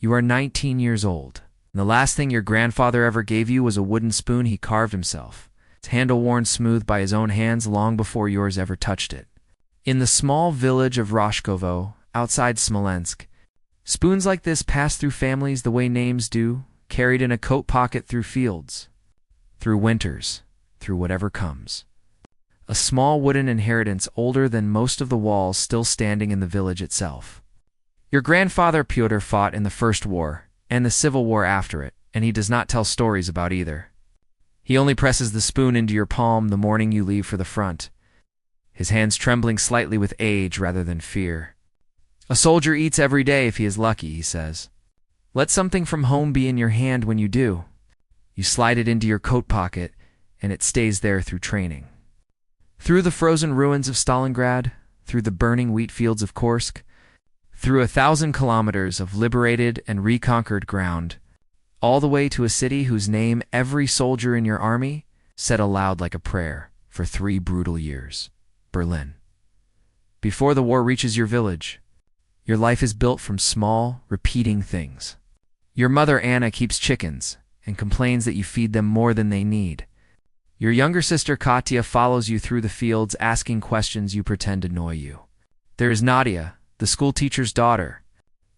You are 19 years old, and the last thing your grandfather ever gave you was a wooden spoon he carved himself, its handle worn smooth by his own hands long before yours ever touched it. In the small village of Roshkovo, outside Smolensk, spoons like this pass through families the way names do, carried in a coat pocket through fields, through winters, through whatever comes. A small wooden inheritance older than most of the walls still standing in the village itself. Your grandfather Pyotr fought in the First War and the Civil War after it, and he does not tell stories about either. He only presses the spoon into your palm the morning you leave for the front, his hands trembling slightly with age rather than fear. A soldier eats every day if he is lucky, he says. Let something from home be in your hand when you do. You slide it into your coat pocket, and it stays there through training. Through the frozen ruins of Stalingrad, through the burning wheat fields of Kursk, through 1,000 kilometers of liberated and reconquered ground, all the way to a city whose name every soldier in your army said aloud like a prayer for 3 brutal years. Berlin. Before the war reaches your village, your life is built from small, repeating things. Your mother Anna keeps chickens and complains that you feed them more than they need. Your younger sister Katya follows you through the fields asking questions you pretend annoy you. There is Nadia, the school teacher's daughter,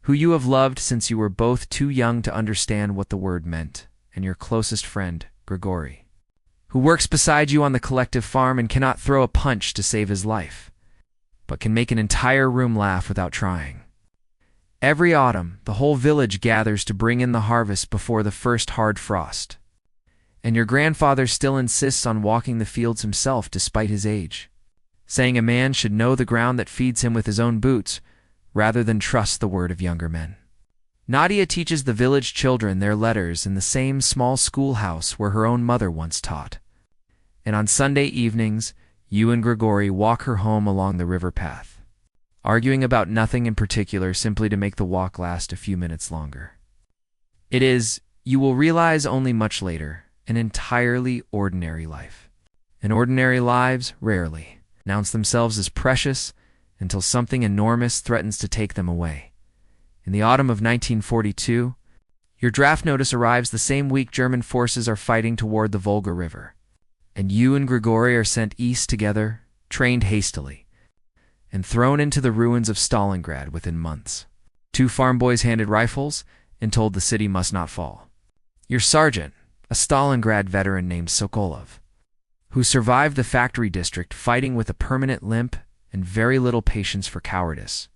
who you have loved since you were both too young to understand what the word meant, and your closest friend, Grigory, who works beside you on the collective farm and cannot throw a punch to save his life, but can make an entire room laugh without trying. Every autumn, the whole village gathers to bring in the harvest before the first hard frost. And your grandfather still insists on walking the fields himself despite his age, saying a man should know the ground that feeds him with his own boots rather than trust the word of younger men. Nadia teaches the village children their letters in the same small schoolhouse where her own mother once taught. And on Sunday evenings, you and Grigory walk her home along the river path, arguing about nothing in particular simply to make the walk last a few minutes longer. It is, you will realize only much later, an entirely ordinary life. And ordinary lives rarely announce themselves as precious until something enormous threatens to take them away. In the autumn of 1942, your draft notice arrives the same week German forces are fighting toward the Volga River, and you and Grigory are sent east together, trained hastily, and thrown into the ruins of Stalingrad within months. 2 farm boys handed rifles and told the city must not fall. Your sergeant, a Stalingrad veteran named Sokolov, who survived the factory district fighting with a permanent limp and very little patience for cowardice,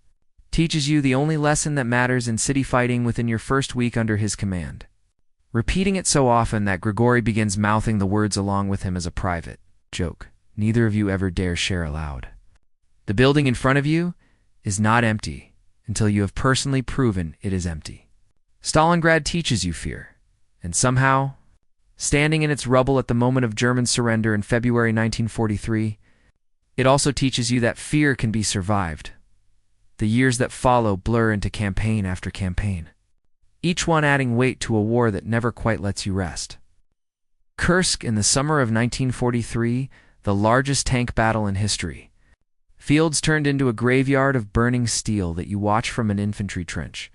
teaches you the only lesson that matters in city fighting within your first week under his command, repeating it so often that Grigory begins mouthing the words along with him as a private joke neither of you ever dare share aloud. The building in front of you is not empty until you have personally proven it is empty. Stalingrad teaches you fear, and somehow, standing in its rubble at the moment of German surrender in February 1943, it also teaches you that fear can be survived. The years that follow blur into campaign after campaign, each one adding weight to a war that never quite lets you rest. Kursk in the summer of 1943, the largest tank battle in history. Fields turned into a graveyard of burning steel that you watch from an infantry trench.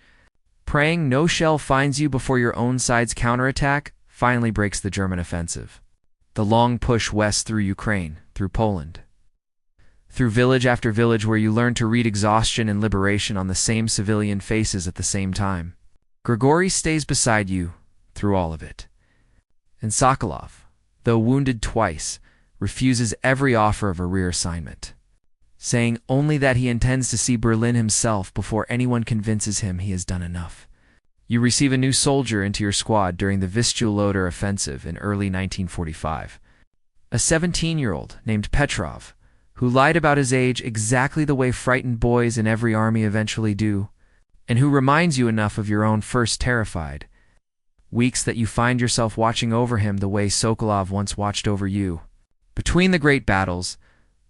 Praying no shell finds you before your own side's counterattack finally breaks the German offensive. The long push west through Ukraine, through Poland, through village after village where you learn to read exhaustion and liberation on the same civilian faces at the same time. Grigory stays beside you through all of it. And Sokolov, though wounded twice, refuses every offer of a reassignment, saying only that he intends to see Berlin himself before anyone convinces him he has done enough. You receive a new soldier into your squad during the Vistula-Oder offensive in early 1945. A 17-year-old named Petrov, who lied about his age exactly the way frightened boys in every army eventually do, and who reminds you enough of your own first terrified weeks that you find yourself watching over him the way Sokolov once watched over you. Between the great battles,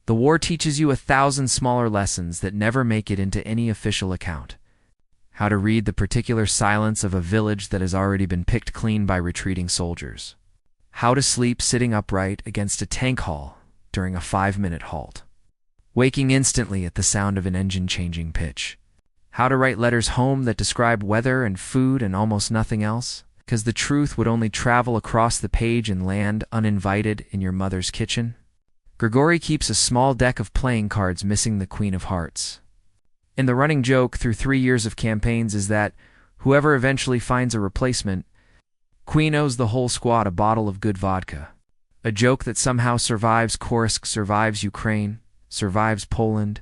the war teaches you 1,000 smaller lessons that never make it into any official account. How to read the particular silence of a village that has already been picked clean by retreating soldiers. How to sleep sitting upright against a tank hull during a 5-minute halt, waking instantly at the sound of an engine changing pitch. how to write letters home that describe weather and food and almost nothing else, because the truth would only travel across the page and land uninvited in your mother's kitchen. Grigory keeps a small deck of playing cards missing the Queen of Hearts. And the running joke through 3 years of campaigns is that whoever eventually finds a replacement, Queen owes the whole squad a bottle of good vodka. A joke that somehow survives Kursk, survives Ukraine, survives Poland,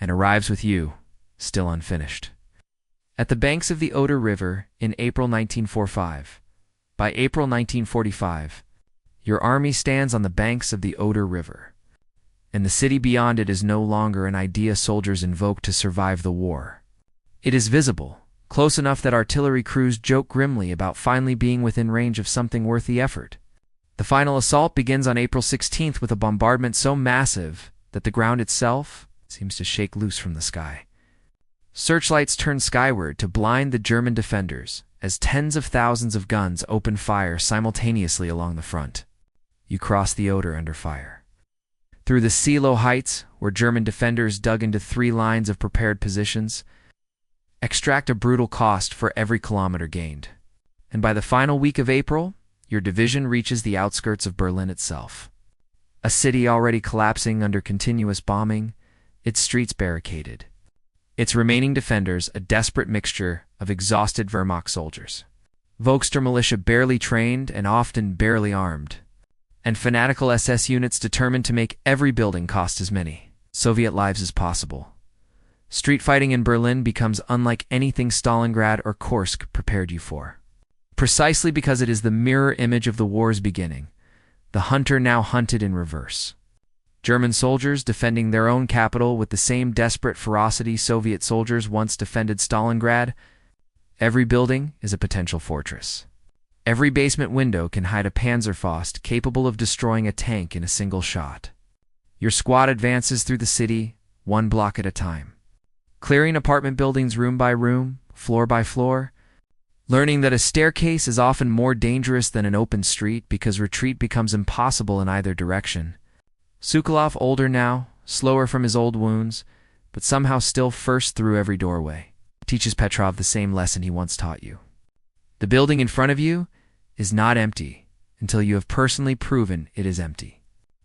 and arrives with you, still unfinished. At the banks of the Oder River in April 1945. By April 1945, your army stands on the banks of the Oder River, and the city beyond it is no longer an idea soldiers invoke to survive the war. It is visible, close enough that artillery crews joke grimly about finally being within range of something worth the effort. The final assault begins on April 16th with a bombardment so massive that the ground itself seems to shake loose from the sky. Searchlights turn skyward to blind the German defenders as tens of thousands of guns open fire simultaneously along the front. You cross the Oder under fire. Through the Silo Heights, where German defenders dug into 3 lines of prepared positions, extract a brutal cost for every kilometer gained. And by the final week of April, your division reaches the outskirts of Berlin itself. A city already collapsing under continuous bombing, its streets barricaded. Its remaining defenders a desperate mixture of exhausted Wehrmacht soldiers, Volkssturm militia barely trained and often barely armed, and fanatical SS units determined to make every building cost as many Soviet lives as possible. Street fighting in Berlin becomes unlike anything Stalingrad or Kursk prepared you for. Precisely because it is the mirror image of the war's beginning, the hunter now hunted in reverse. German soldiers defending their own capital with the same desperate ferocity Soviet soldiers once defended Stalingrad. Every building is a potential fortress. Every basement window can hide a Panzerfaust capable of destroying a tank in a single shot. Your squad advances through the city, 1 block at a time, clearing apartment buildings room by room, floor by floor, learning that a staircase is often more dangerous than an open street because retreat becomes impossible in either direction. Sokolov, older now, slower from his old wounds, but somehow still first through every doorway, teaches Petrov the same lesson he once taught you. The building in front of you is not empty until you have personally proven it is empty.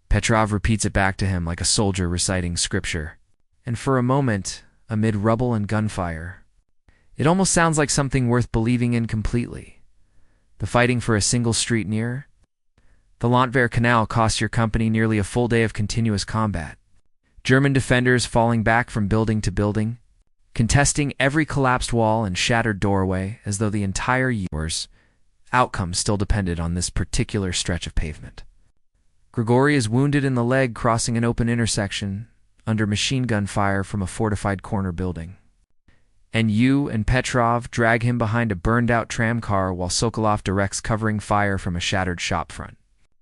Petrov repeats it back to him like a soldier reciting scripture, and for a moment, amid rubble and gunfire, it almost sounds like something worth believing in completely. The fighting for a single street near the Landwehr Canal cost your company nearly a full day of continuous combat. German defenders falling back from building to building, contesting every collapsed wall and shattered doorway as though the entire war's outcome still depended on this particular stretch of pavement. Grigory is wounded in the leg crossing an open intersection under machine gun fire from a fortified corner building. And you and Petrov drag him behind a burned-out tramcar while Sokolov directs covering fire from a shattered shopfront.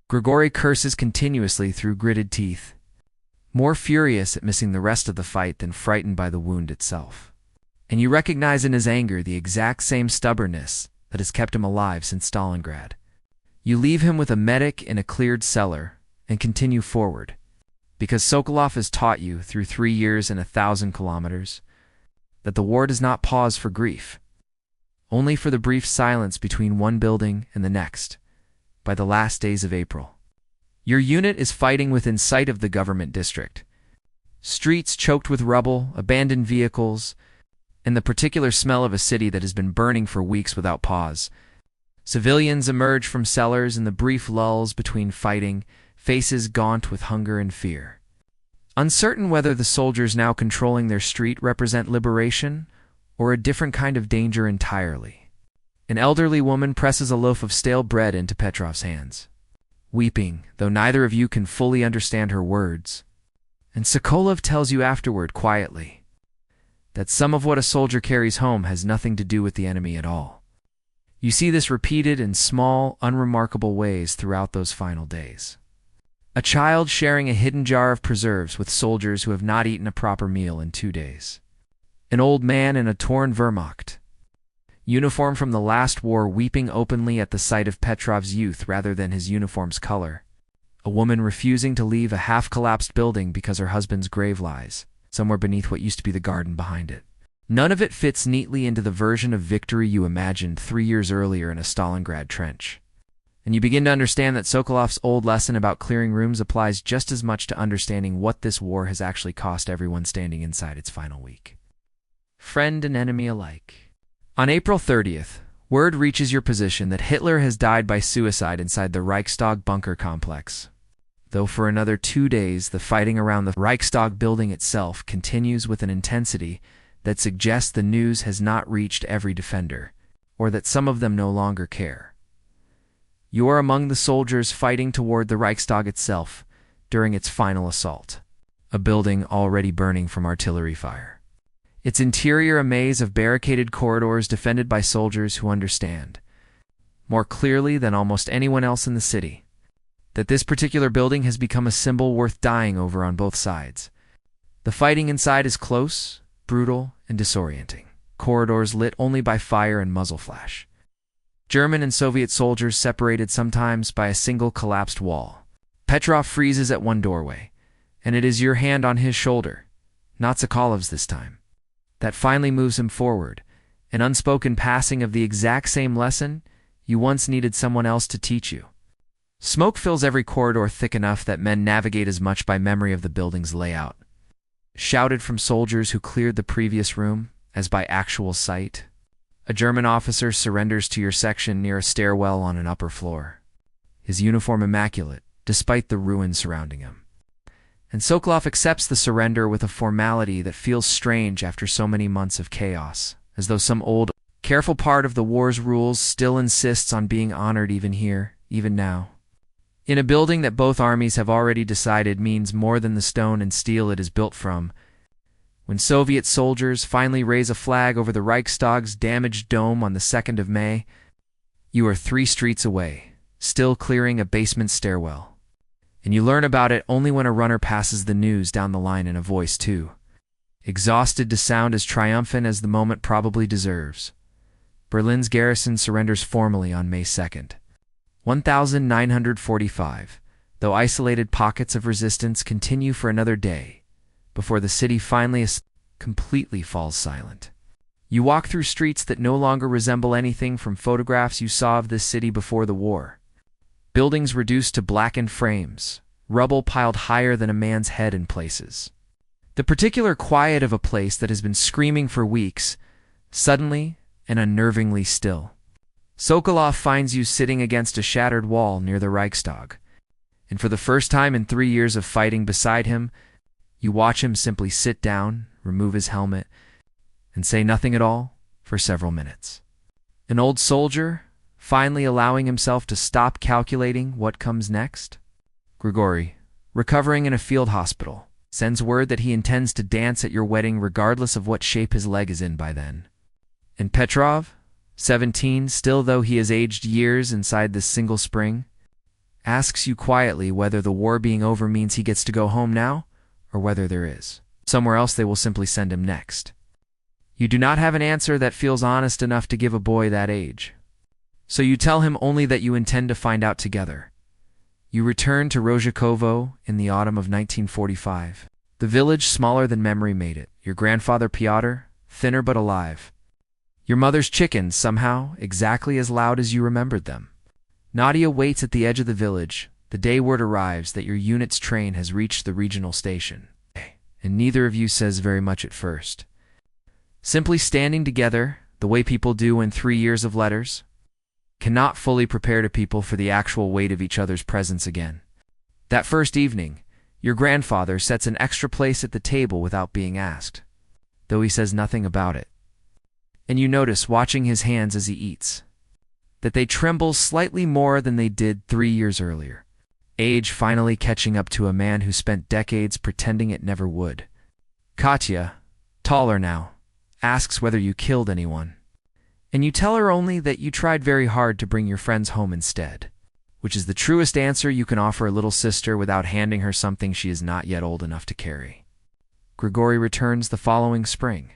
Grigory curses continuously through gritted teeth, more furious at missing the rest of the fight than frightened by the wound itself. And you recognize in his anger the exact same stubbornness that has kept him alive since Stalingrad. You leave him with a medic in a cleared cellar and continue forward, because Sokolov has taught you through 3 years and 1,000 kilometers that the war does not pause for grief, only for the brief silence between one building and the next. By the last days of April, your unit is fighting within sight of the government district. Streets choked with rubble, abandoned vehicles, and the particular smell of a city that has been burning for weeks without pause. Civilians emerge from cellars in the brief lulls between fighting, faces gaunt with hunger and fear. Uncertain whether the soldiers now controlling their street represent liberation or a different kind of danger entirely. An elderly woman presses a loaf of stale bread into Petrov's hands, weeping, though neither of you can fully understand her words. And Sokolov tells you afterward quietly that some of what a soldier carries home has nothing to do with the enemy at all. You see this repeated in small, unremarkable ways throughout those final days. A child sharing a hidden jar of preserves with soldiers who have not eaten a proper meal in 2 days. An old man in a torn Wehrmacht uniform from the last war weeping openly at the sight of Petrov's youth rather than his uniform's color. A woman refusing to leave a half-collapsed building because her husband's grave lies somewhere beneath what used to be the garden behind it. None of it fits neatly into the version of victory you imagined 3 years earlier in a Stalingrad trench. And you begin to understand that Sokolov's old lesson about clearing rooms applies just as much to understanding what this war has actually cost everyone standing inside its final week. Friend and enemy alike. On April 30th, word reaches your position that Hitler has died by suicide inside the Reichstag bunker complex. Though for another 2 days, the fighting around the Reichstag building itself continues with an intensity that suggests the news has not reached every defender, or that some of them no longer care. You are among the soldiers fighting toward the Reichstag itself during its final assault, a building already burning from artillery fire. Its interior a maze of barricaded corridors defended by soldiers who understand, more clearly than almost anyone else in the city, that this particular building has become a symbol worth dying over on both sides. The fighting inside is close, brutal, and disorienting. Corridors lit only by fire and muzzle flash. German and Soviet soldiers separated sometimes by a single collapsed wall. Petrov freezes at one doorway, and it is your hand on his shoulder, not Sokolov's this time, that finally moves him forward, an unspoken passing of the exact same lesson you once needed someone else to teach you. Smoke fills every corridor thick enough that men navigate as much by memory of the building's layout, shouted from soldiers who cleared the previous room as by actual sight. A German officer surrenders to your section near a stairwell on an upper floor, his uniform immaculate, despite the ruins surrounding him. And Sokolov accepts the surrender with a formality that feels strange after so many months of chaos, as though some old, careful part of the war's rules still insists on being honored even here, even now. In a building that both armies have already decided means more than the stone and steel it is built from, when Soviet soldiers finally raise a flag over the Reichstag's damaged dome on the 2nd of May, you are 3 streets away, still clearing a basement stairwell. And you learn about it only when a runner passes the news down the line in a voice too exhausted to sound as triumphant as the moment probably deserves. Berlin's garrison surrenders formally on May 2nd. 1945, though isolated pockets of resistance continue for another day, before the city finally completely falls silent. You walk through streets that no longer resemble anything from photographs you saw of this city before the war. Buildings reduced to blackened frames, rubble piled higher than a man's head in places. The particular quiet of a place that has been screaming for weeks, suddenly and unnervingly still. Sokolov finds you sitting against a shattered wall near the Reichstag, and for the first time in 3 years of fighting beside him, you watch him simply sit down, remove his helmet, and say nothing at all for several minutes. An old soldier, finally allowing himself to stop calculating what comes next. Grigory, recovering in a field hospital, sends word that he intends to dance at your wedding regardless of what shape his leg is in by then. And Petrov, 17, still though he has aged years inside this single spring, asks you quietly whether the war being over means he gets to go home now, or whether there is somewhere else they will simply send him next. You do not have an answer that feels honest enough to give a boy that age. So you tell him only that you intend to find out together. You return to Rozhakovo in the autumn of 1945. The village smaller than memory made it. Your grandfather Pyotr, thinner but alive. Your mother's chickens, somehow, exactly as loud as you remembered them. Nadia waits at the edge of the village. The day word arrives that your unit's train has reached the regional station, and neither of you says very much at first. Simply standing together, the way people do in 3 years of letters, cannot fully prepare to people for the actual weight of each other's presence again. That first evening, your grandfather sets an extra place at the table without being asked, though he says nothing about it. And you notice, watching his hands as he eats, that they tremble slightly more than they did 3 years earlier. Age finally catching up to a man who spent decades pretending it never would. Katya, taller now, asks whether you killed anyone. And you tell her only that you tried very hard to bring your friends home instead, which is the truest answer you can offer a little sister without handing her something she is not yet old enough to carry. Grigory returns the following spring,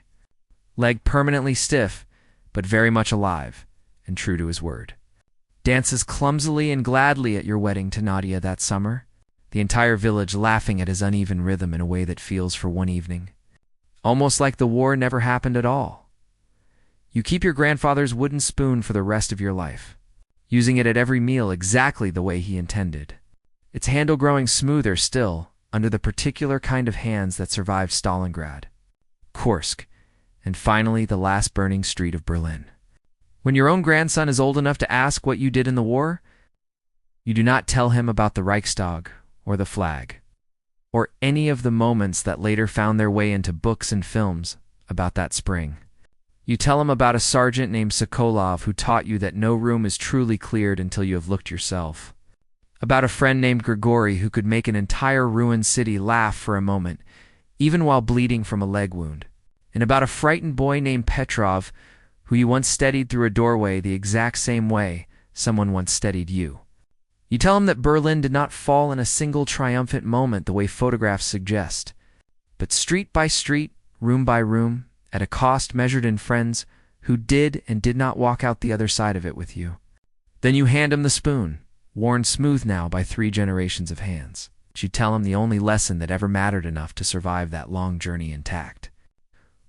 leg permanently stiff, but very much alive, and true to his word. Dances clumsily and gladly at your wedding to Nadia that summer, the entire village laughing at his uneven rhythm in a way that feels for one evening. almost like the war never happened at all. You keep your grandfather's wooden spoon for the rest of your life, using it at every meal exactly the way he intended. Its handle growing smoother still under the particular kind of hands that survived Stalingrad, Kursk, and finally the last burning street of Berlin. When your own grandson is old enough to ask what you did in the war, you do not tell him about the Reichstag or the flag, or any of the moments that later found their way into books and films about that spring. You tell him about a sergeant named Sokolov who taught you that no room is truly cleared until you have looked yourself. About a friend named Grigory who could make an entire ruined city laugh for a moment, even while bleeding from a leg wound. And about a frightened boy named Petrov who you once steadied through a doorway the exact same way someone once steadied you. You tell him that Berlin did not fall in a single triumphant moment the way photographs suggest, but street by street, room by room, at a cost measured in friends who did and did not walk out the other side of it with you. Then you hand him the spoon, worn smooth now by 3 generations of hands. You tell him the only lesson that ever mattered enough to survive that long journey intact.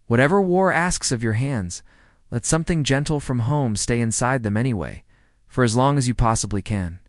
Whatever war asks of your hands, let something gentle from home stay inside them anyway, for as long as you possibly can.